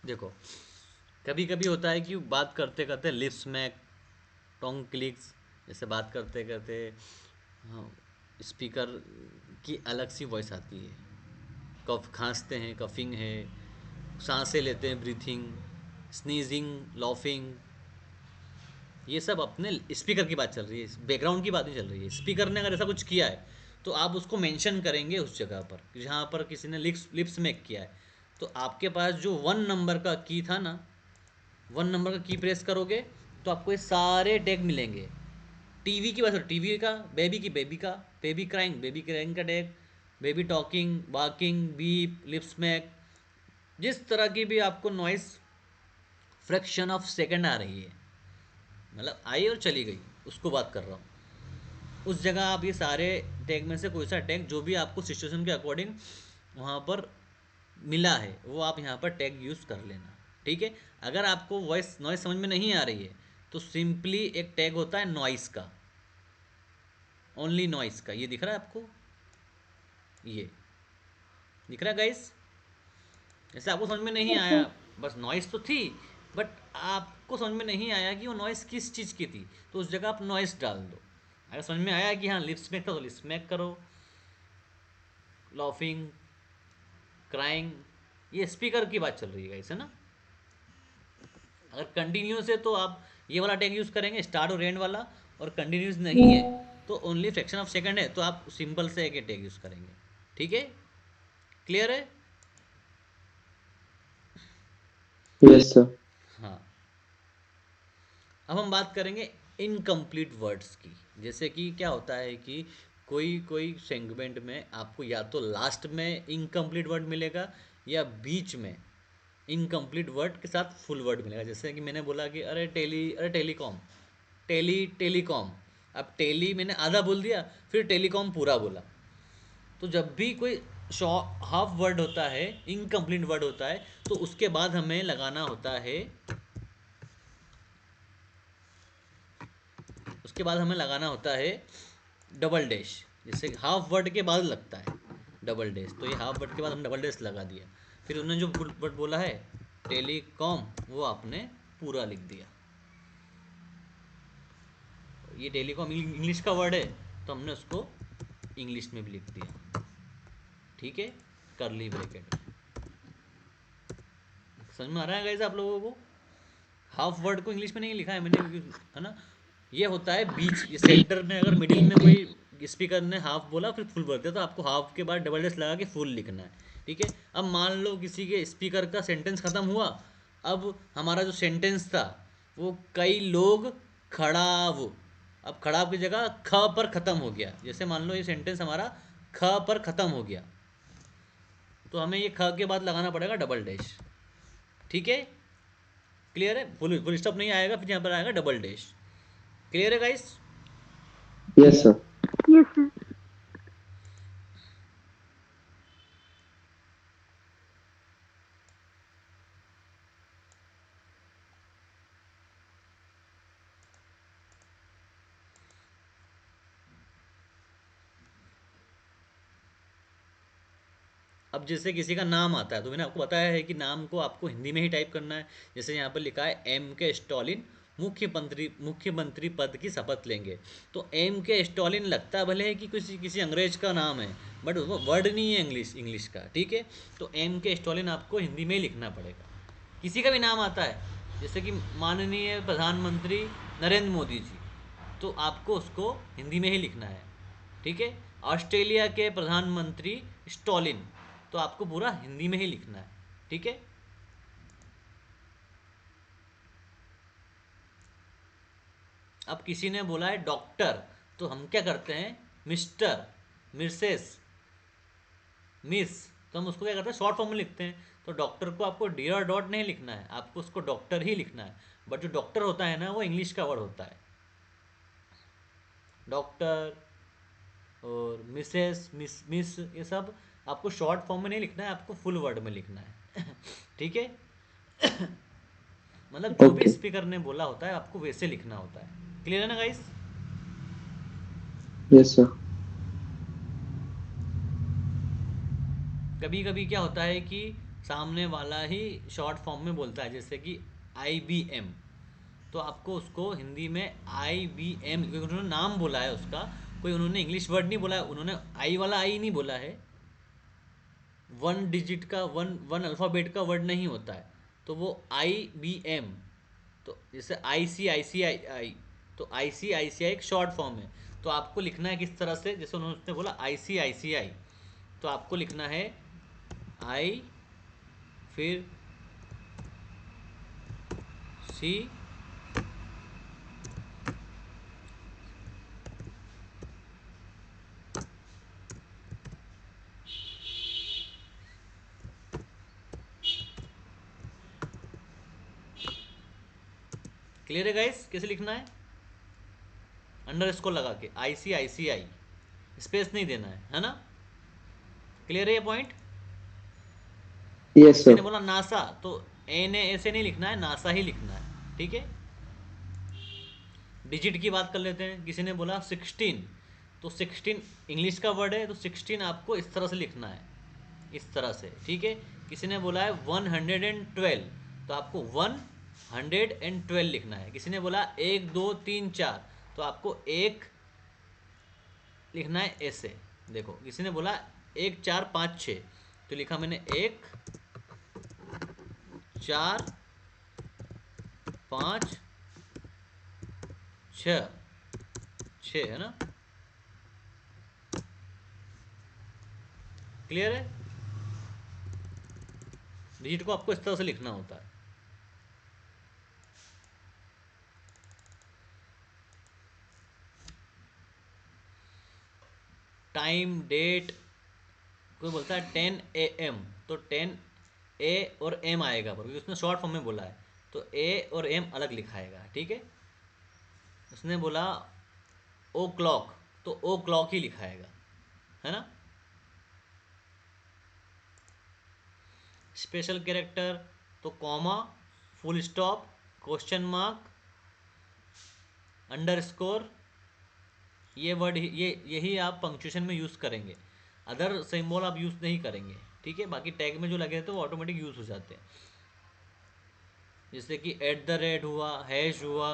देखो कभी कभी होता है कि बात करते करते लिप्स में टोंग क्लिक्स, जैसे बात करते करते हाँ, स्पीकर की अलग सी वॉइस आती है। कफ खांसते हैं, कफिंग है, सांसें लेते हैं, ब्रीथिंग, स्नीजिंग, लॉफिंग, ये सब अपने स्पीकर की बात चल रही है, बैकग्राउंड की बात नहीं चल रही है। स्पीकर ने अगर ऐसा कुछ किया है तो आप उसको मेंशन करेंगे उस जगह पर जहाँ पर किसी ने लिप्स मेक किया है। तो आपके पास जो 1 नंबर का की था ना, 1 नंबर का की प्रेस करोगे तो आपको ये सारे टैग मिलेंगे। टीवी की बात करो, टीवी का, बेबी का, बेबी क्राइंग का tag, baby talking, barking, beep, lips smack, जिस तरह की भी आपको नॉइस फ्रैक्शन ऑफ सेकंड आ रही है, मतलब आई और चली गई, उसको बात कर रहा हूँ। उस जगह आप ये सारे टैग में से कोई सा टैग जो भी आपको सिचुएशन के अकॉर्डिंग वहाँ पर मिला है वो आप यहाँ पर टैग यूज़ कर लेना। ठीक है, अगर आपको वॉइस नॉइस समझ में नहीं आ रही है तो सिंपली एक टैग होता है नॉइस का, ओनली नॉइस का, ये दिख रहा है आपको, ये दिख रहा है गाइस? जैसे आपको समझ में नहीं Yes, आया, sir. बस नॉइस तो थी बट आपको समझ में नहीं आया कि वो नॉइस किस चीज़ की थी, तो उस जगह आप नॉइस डाल दो। अगर समझ में आया कि हाँ लिप्स मैक था तो लिप्स मैक करो, लॉफिंग, क्राइंग, ये स्पीकर की बात चल रही है गाइस, है ना। अगर कंटिन्यूस है तो आप ये वाला टैग यूज़ करेंगे, स्टार्ट और एंड वाला। और कंटिन्यूस नहीं है तो ओनली फ्रैक्शन ऑफ सेकंड है तो आप सिंपल से एक टैग यूज़ करेंगे। ठीक है, क्लियर है? Yes, sir. हाँ, अब हम बात करेंगे इनकम्प्लीट वर्ड्स की। जैसे कि क्या होता है कि कोई कोई सेगमेंट में आपको या तो लास्ट में इनकम्प्लीट वर्ड मिलेगा या बीच में इनकम्प्लीट वर्ड के साथ फुल वर्ड मिलेगा। जैसे कि मैंने बोला कि अरे टेलीकॉम, टेलीकॉम, अब टेली मैंने आधा बोल दिया फिर टेलीकॉम पूरा बोला। तो जब भी कोई हाफ वर्ड होता है, इनकम्प्लीट वर्ड होता है, तो उसके बाद हमें लगाना होता है, उसके बाद हमें लगाना होता है डबल डैश। जैसे हाफ वर्ड के बाद लगता है डबल डैश, तो ये हाफ वर्ड के बाद हमने डबल डैश लगा दिया। फिर उन्होंने जो वर्ड बोला है टेलीकॉम, वो आपने पूरा लिख दिया। ये टेलीकॉम इंग्लिश का वर्ड है, तो हमने उसको इंग्लिश में भी लिख दिया, ठीक है, करली ब्रैकेट। समझ में आ रहा है गाइस आप लोगों को? हाफ वर्ड को इंग्लिश में नहीं लिखा है मैंने, है ना। ये होता है बीच, ये सेंटर में अगर मिडिल में कोई स्पीकर ने हाफ बोला फिर फुल बोलते तो आपको हाफ के बाद डबल डैश लगा के फुल लिखना है, ठीक है। अब मान लो किसी के स्पीकर का सेंटेंस खत्म हुआ, अब हमारा जो सेंटेंस था वो कई लोग खड़ाव, अब खड़ाव की जगह ख पर ख़त्म हो गया। जैसे मान लो ये सेंटेंस हमारा ख पर ख़त्म हो गया, तो हमें ये ख के बाद लगाना पड़ेगा डबल डैश, ठीक है। क्लियर है? फुल फुल स्टॉप नहीं आएगा, फिर यहाँ पर आएगा डबल डैश। क्लियर है guys? Yes, sir. Yes, sir. अब जैसे किसी का नाम आता है तो मैंने आपको बताया है कि नाम को आपको हिंदी में ही टाइप करना है। जैसे यहाँ पर लिखा है एम के स्टॉलिन मुख्यमंत्री पद की शपथ लेंगे, तो एम के स्टॉलिन लगता है भले है कि किसी अंग्रेज का नाम है, बट वो वर्ड नहीं है इंग्लिश का, ठीक है। तो एम के स्टॉलिन आपको हिंदी में ही लिखना पड़ेगा। किसी का भी नाम आता है, जैसे कि माननीय प्रधानमंत्री नरेंद्र मोदी जी, तो आपको उसको हिंदी में ही लिखना है, ठीक है। ऑस्ट्रेलिया के प्रधानमंत्री स्टॉलिन, तो आपको पूरा हिंदी में ही लिखना है, ठीक है। अब किसी ने बोला है डॉक्टर, तो हम क्या करते हैं, मिस्टर, मिसेस, मिस, तो हम उसको क्या करते हैं, शॉर्ट फॉर्म में लिखते हैं। तो डॉक्टर को आपको डियर डॉट नहीं लिखना है, आपको उसको डॉक्टर ही लिखना है। बट जो डॉक्टर होता है ना, वो इंग्लिश का वर्ड होता है। डॉक्टर और मिसेस, मिस ये सब आपको शॉर्ट फॉर्म में नहीं लिखना है, आपको फुल वर्ड में लिखना है ठीक है। मतलब जो भी Okay. स्पीकर ने बोला होता है आपको वैसे लिखना होता है। क्लियर है ना गाइस? Yes, sir. कभी कभी क्या होता है कि सामने वाला ही शॉर्ट फॉर्म में बोलता है, जैसे कि IBM, तो आपको उसको हिंदी में IBM, क्योंकि उन्होंने नाम बोला है उसका, कोई उन्होंने इंग्लिश वर्ड नहीं बोला है, उन्होंने आई वाला आई नहीं बोला है, वन डिजिट का वन वन अल्फ़ाबेट का वर्ड नहीं होता है, तो वो IBM, तो जैसे ICICI, तो ICICI एक शॉर्ट फॉर्म है। तो आपको लिखना है किस तरह से, जैसे उन्होंने बोला ICICI, तो आपको लिखना है आई, फिर सी, क्लियर है गाइस कैसे लिखना है? अंडर स्कोर लगा के ICICI, स्पेस नहीं देना है ना? क्लियर है ये पॉइंट? Yes, किसी sir. ने बोला नासा, तो एन ऐसे नहीं लिखना है, नासा ही लिखना है, ठीक है। डिजिट की बात कर लेते हैं, किसी ने बोला 16, तो 16 इंग्लिश का वर्ड है, तो 16 आपको इस तरह से लिखना है, इस तरह से, ठीक है। किसी ने बोला है 112, तो आपको 112 लिखना है। किसी ने बोला 1 2 3 4, तो आपको एक लिखना है ऐसे। देखो किसी ने बोला 1 4 5 6, तो लिखा मैंने 1 4 5 6, 6 है ना? क्लियर है? डिजिट को आपको इस तरह से लिखना होता है। टाइम, डेट, कोई बोलता है 10 AM, तो 10 A और M आएगा पर, क्योंकि उसने शॉर्ट फॉर्म में बोला है, तो A और M अलग लिखाएगा, ठीक है। उसने बोला ओ क्लॉक, तो ओ क्लॉक ही लिखाएगा, है ना। स्पेशल कैरेक्टर तो comma, full stop, question mark, underscore, ये वर्ड ये यही आप पंक्चुएशन में यूज़ करेंगे। अदर सिंबल आप यूज़ नहीं करेंगे, ठीक है। बाकी टैग में जो लगे हैं तो वो ऑटोमेटिक यूज़ हो जाते हैं, जैसे कि @ हुआ, हैश हुआ,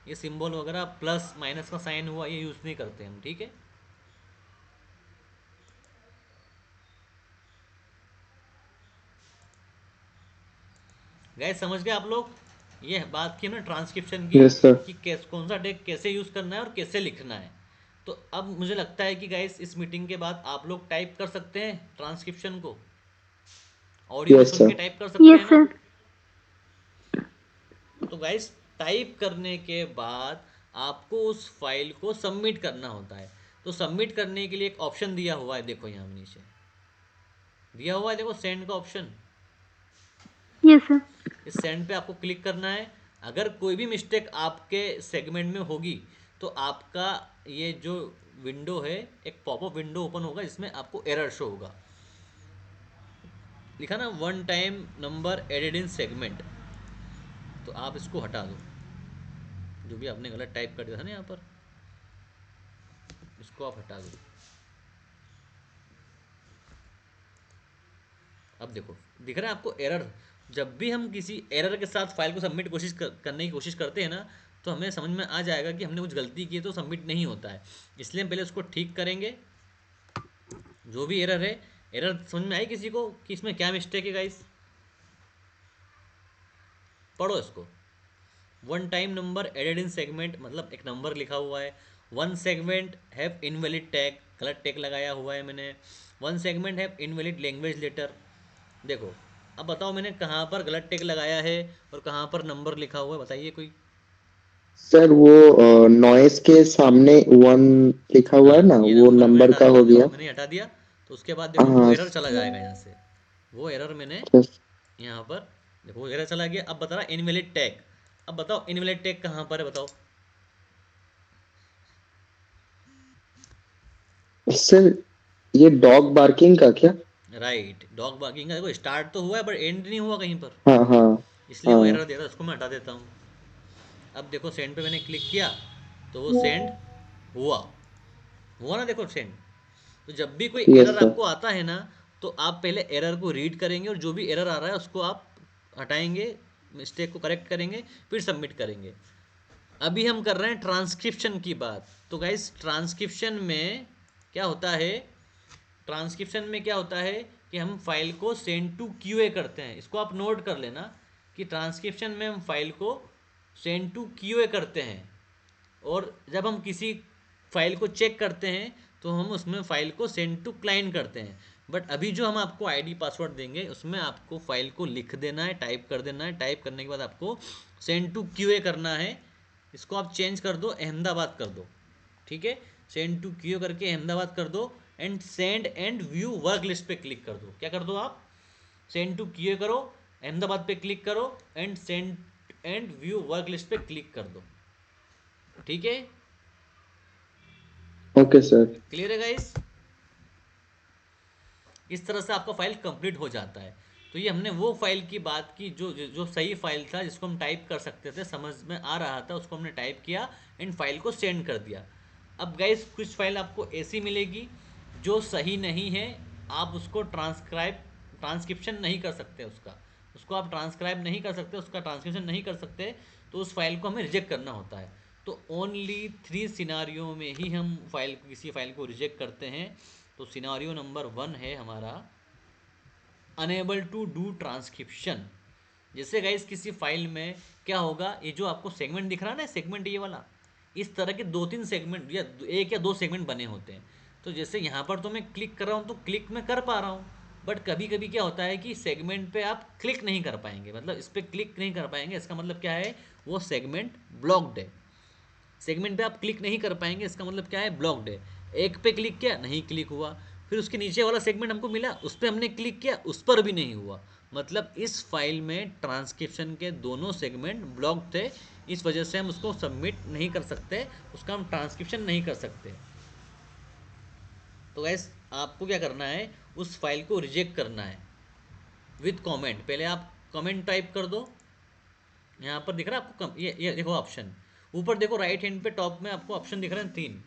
ये सिंबल वगैरह, प्लस माइनस का साइन हुआ, ये यूज़ नहीं करते हम, ठीक है। गाइस समझ गए आप लोग? ये बात की हमने ट्रांसक्रिप्शन की Yes, sir. कि कौन सा टैग कैसे यूज़ करना है और कैसे लिखना है। तो अब मुझे लगता है कि गाइस इस मीटिंग के बाद आप लोग टाइप कर सकते हैं ट्रांसक्रिप्शन को, ऑडियो Yes, सुन के sir. टाइप कर सकते हैं Yes, ना। sir. तो गाइस टाइप करने के बाद आपको उस फाइल को सबमिट करना होता है। तो सबमिट करने के लिए एक ऑप्शन दिया हुआ है, देखो यहाँ नीचे दिया हुआ है, देखो सेंड का ऑप्शन। Yes, sir. इस सेंड पे आपको क्लिक करना है। अगर कोई भी मिस्टेक आपके सेगमेंट में होगी तो आपका ये जो विंडो है, एक पॉपअप विंडो ओपन होगा जिसमें आपको एरर शो होगा, लिखा ना 1 time number added in segment. तो आप इसको हटा दो, जो भी आपने गलत टाइप कर दिया था ना यहाँ पर, इसको आप हटा दो। अब देखो दिख रहा है आपको एरर। जब भी हम किसी एरर के साथ फाइल को सबमिट करने की कोशिश करते हैं ना, तो हमें समझ में आ जाएगा कि हमने कुछ गलती की है तो सबमिट नहीं होता है। इसलिए हम पहले उसको ठीक करेंगे, जो भी एरर है। एरर समझ में आई किसी को कि इसमें क्या मिस्टेक है गाइस? पढ़ो इसको। 1 time number added in segment मतलब एक नंबर लिखा हुआ है। 1 सेगमेंट हैव इनवैलिड टैग, गलत टैग लगाया हुआ है मैंने। 1 segment have invalid language letter. देखो अब बताओ मैंने कहाँ पर गलत टैग लगाया है और कहाँ पर नंबर लिखा हुआ है, बताइए कोई। सर वो नॉइस के सामने 1 लिखा हुआ है हाँ ना, ये वो नंबर मैंने नंबर हटा का दिया, हो देखो गया। मैंने हटा दिया। तो उसके बाद देखो वो हाँ। एरर चला जाएगा यहाँ से, वो एरर मैंने यहाँ पर देखो वो एरर चला गया। अब बता रहा इनवैलिड टैग। अब बताओ इनवैलिड टैग कहाँ पर है, बताओ। सर ये डॉग बार्किंग का क्या? राइट, डॉग बार्किंग का देखो स्टार्ट तो हुआ है बट एंड नहीं हुआ कहीं पर, हाँ हाँ इसलिए वो हाँ। एरर दे रहा है। उसको मैं हटा देता हूँ। अब देखो सेंड पे मैंने क्लिक किया तो वो सेंड हुआ, हुआ ना, देखो सेंड। तो जब भी कोई यस एरर सर। आपको आता है ना, तो आप पहले एरर को रीड करेंगे और जो भी एरर आ रहा है उसको आप हटाएंगे, मिस्टेक को करेक्ट करेंगे, फिर सबमिट करेंगे। अभी हम कर रहे हैं ट्रांसक्रिप्शन की बात। तो गाइस ट्रांसक्रिप्शन में क्या होता है, ट्रांसक्रिप्शन में क्या होता है कि हम फाइल को सेंड टू क्यूए करते हैं। इसको आप नोट कर लेना कि ट्रांसक्रिप्शन में हम फाइल को सेंड टू क्यूए करते हैं, और जब हम किसी फाइल को चेक करते हैं तो हम उसमें फाइल को सेंड टू क्लाइंट करते हैं। बट अभी जो हम आपको आईडी पासवर्ड देंगे उसमें आपको फाइल को लिख देना है, टाइप कर देना है। टाइप करने के बाद आपको सेंड टू क्यूए करना है। इसको आप चेंज कर दो, अहमदाबाद कर दो, ठीक है। सेंड टू क्यूए करके अहमदाबाद कर दो and send and view work list पे क्लिक कर दो। क्या कर दो आप? सेंड टू क्यूए करो, अहमदाबाद पे क्लिक करो and send and view work list पे क्लिक कर दो, ठीक है। Okay sir. क्लियर है गाइस? इस तरह से आपका फाइल कंप्लीट हो जाता है। तो ये हमने वो फाइल की बात की जो जो सही फाइल था, जिसको हम टाइप कर सकते थे, समझ में आ रहा था, उसको हमने टाइप किया एंड फाइल को सेंड कर दिया। अब गाइस कुछ फाइल आपको ऐसी मिलेगी जो सही नहीं है, आप उसको ट्रांसक्रिप्शन नहीं कर सकते, उसको आप ट्रांसक्राइब नहीं कर सकते, उसका ट्रांसक्रिप्शन नहीं कर सकते, तो उस फाइल को हमें रिजेक्ट करना होता है। तो ओनली 3 सिनारियो में ही हम किसी फाइल को रिजेक्ट करते हैं। तो सिनारियो नंबर 1 है हमारा अनेबल टू डू ट्रांसक्रिप्शन। जैसे गाइस किसी फाइल में क्या होगा, ये जो आपको सेगमेंट दिख रहा है ना, सेगमेंट ये वाला, इस तरह के 2-3 सेगमेंट या 1 या 2 सेगमेंट बने होते हैं। तो जैसे यहाँ पर तो मैं क्लिक कर रहा हूँ तो क्लिक मैं कर पा रहा हूँ, बट कभी कभी क्या होता है कि सेगमेंट पे आप क्लिक नहीं कर पाएंगे, मतलब इस पर क्लिक नहीं कर पाएंगे। इसका मतलब क्या है, वो सेगमेंट ब्लॉक्ड है। सेगमेंट पे आप क्लिक नहीं कर पाएंगे, इसका मतलब क्या है, ब्लॉक्ड है। एक पे क्लिक किया, नहीं क्लिक हुआ। फिर उसके नीचे वाला सेगमेंट हमको मिला, उस पर हमने क्लिक किया, उस पर भी नहीं हुआ। मतलब इस फाइल में ट्रांसक्रिप्शन के दोनों सेगमेंट ब्लॉक थे, इस वजह से हम उसको सबमिट नहीं कर सकते, उसका हम ट्रांसक्रिप्शन नहीं कर सकते। तो गैस आपको क्या करना है, उस फाइल को रिजेक्ट करना है। With comment. पहले आप कमेंट टाइप कर दो, यहाँ पर दिख रहा है आपको ये देखो ऑप्शन ऊपर देखो, राइट हैंड पे टॉप में आपको ऑप्शन दिख रहे हैं 3।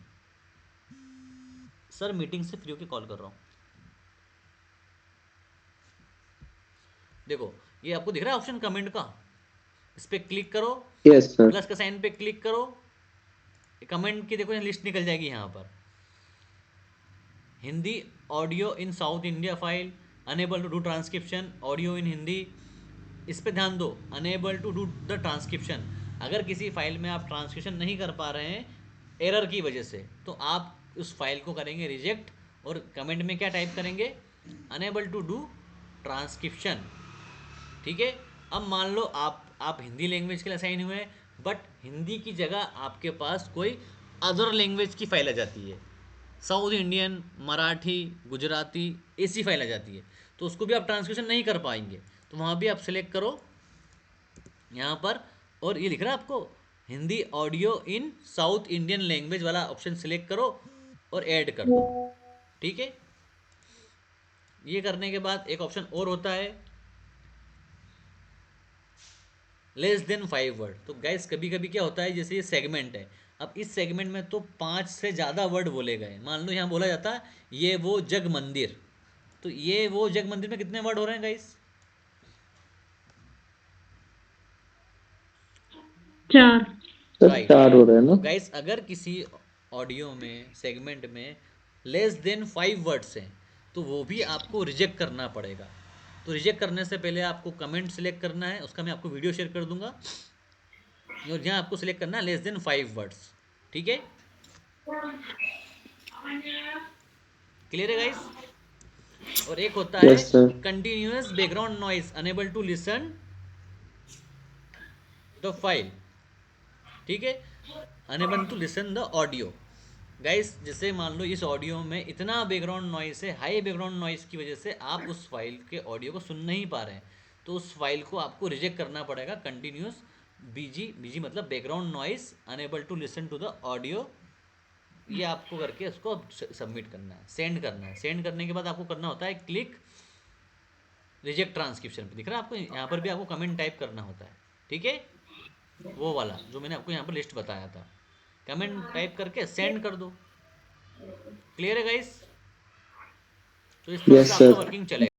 सर मीटिंग से फ्री होके कॉल कर रहा हूँ। देखो ये आपको दिख रहा है ऑप्शन कमेंट का, इस पर क्लिक करो, यस सर। प्लस का साइन पे क्लिक करो, कमेंट की देखो लिस्ट निकल जाएगी यहाँ पर। Hindi audio in South India file, unable to do transcription audio in Hindi, इस पे ध्यान दो, unable to do the transcription. अगर किसी फाइल में आप ट्रांसक्रिप्शन नहीं कर पा रहे हैं एरर की वजह से, तो आप उस फाइल को करेंगे रिजेक्ट, और कमेंट में क्या टाइप करेंगे, अनेबल टू डू ट्रांसक्रिप्शन। ठीक है। अब मान लो आप हिंदी लैंग्वेज के लिए असाइन हुए हैं, बट हिंदी की जगह आपके पास कोई अदर लैंग्वेज की फाइल आ जाती है, साउथ इंडियन, मराठी, गुजराती, ऐसी फाइल आ जाती है, तो उसको भी आप ट्रांसलेशन नहीं कर पाएंगे। तो वहाँ भी आप सिलेक्ट करो यहाँ पर, और ये लिख रहा है आपको Hindi audio in south Indian language वाला ऑप्शन सिलेक्ट करो और ऐड कर दो। ठीक है। ये करने के बाद एक ऑप्शन और होता है लेस देन 5 वर्ड। तो गाइस कभी कभी क्या होता है, जैसे ये सेगमेंट है, अब इस सेगमेंट में तो 5 से ज़्यादा वर्ड बोले गए। मान लो यहाँ बोला जाता है ये वो जग मंदिर, तो ये वो जग मंदिर में कितने वर्ड हो रहे हैं गाइस? 4। Sir right. 4 हो रहे हैं तो ना? गाइस अगर किसी ऑडियो में सेगमेंट में लेस देन 5 वर्ड्स हैं, तो वो भी आपको रिजेक्ट करना पड़ेगा। तो रिजेक्ट करने से पहले आपको कमेंट सेलेक्ट करना है, उसका मैं आपको वीडियो शेयर कर दूंगा, और यहाँ आपको सिलेक्ट करना है लेस देन 5 वर्ड्स। ठीक है, क्लियर है गाइस? और एक होता है yes sir. Continuous background noise, unable to listen the file. ठीक है, unable to listen the audio. Guys जैसे मान लो इस ऑडियो में इतना बैकग्राउंड नॉइस है, हाई बैकग्राउंड नॉइस की वजह से आप उस फाइल के ऑडियो को सुन नहीं पा रहे हैं, तो उस फाइल को आपको रिजेक्ट करना पड़ेगा। कंटिन्यूअस बीजी, बीजी मतलब background noise, unable to listen to the audio, ये आपको करके उसको सबमिट करना है, सेंड करना है। सेंड करने के बाद आपको करना होता है क्लिक रिजेक्ट ट्रांसक्रिप्शन पे, दिख रहा है आपको यहाँ पर भी आपको कमेंट टाइप करना होता है। ठीक है, वो वाला जो मैंने आपको यहाँ पर लिस्ट बताया था, कमेंट टाइप करके सेंड कर दो। क्लियर है गाइस? तो इस प्रोसेस यस आपका सर। वर्किंग चलेगा।